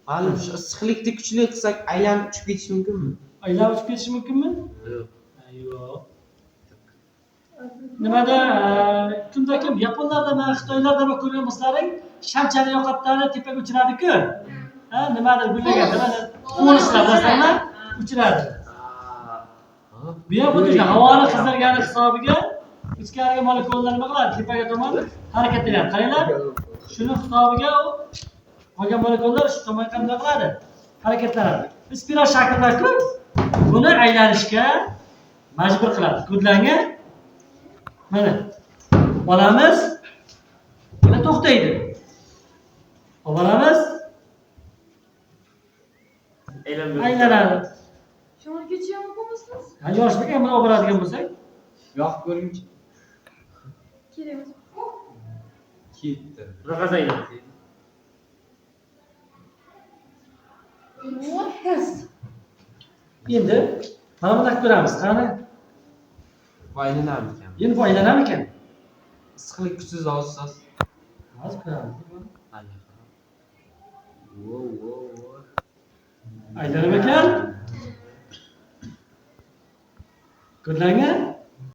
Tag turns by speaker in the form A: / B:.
A: Ma'lum, shu issiqlikni kuchli qilsak, aylanib uchib ketish mumkinmi?
B: Aylanib uchib ketishi mumkinmi?
A: Yo'q.
B: Yo'q. Nimada kimda kim yaponlarda mana Xitoylarda bir ko'rgan bo'lsalaring, shamchani yoqatlarni tepaga uchiradi-ku. Ha, nimadir gullagan, nimada qo'lishlar bo'lsalar uchiradi. Bu ham xuddi havoni qizdirgani hisobiga ichkariga molekulalar nima qiladi? Tepaga tomon harakatlanadi. Qaranglar. Shuni hisobiga qolgan molekulalar shu tomonga qanday qiladi? Harakatlanadi. Spiral shaklda-ku, buni aylanishga majbur qiladi. Kodlangan mana olamiz, mana to'xtaydi. Olamiz, aylanadi.
C: Shuni kechiyor mumkinmisiz?
B: Ha, yoshligiga buni olib boradigan bo'lsak,
A: Yoqib ko'ringchi.
C: Kerakmi?
A: Ketdi.
B: bunaqa aylanadi. Endi mana bunday ko'ramiz. Qani?
A: Foydalanamikan.
B: Endi foydalanamikan?
A: Issiqlik kuchsiz olsangiz.
B: Hozir ko'ramiz.
A: Wow.
B: Aylanamikan? Kodlangan?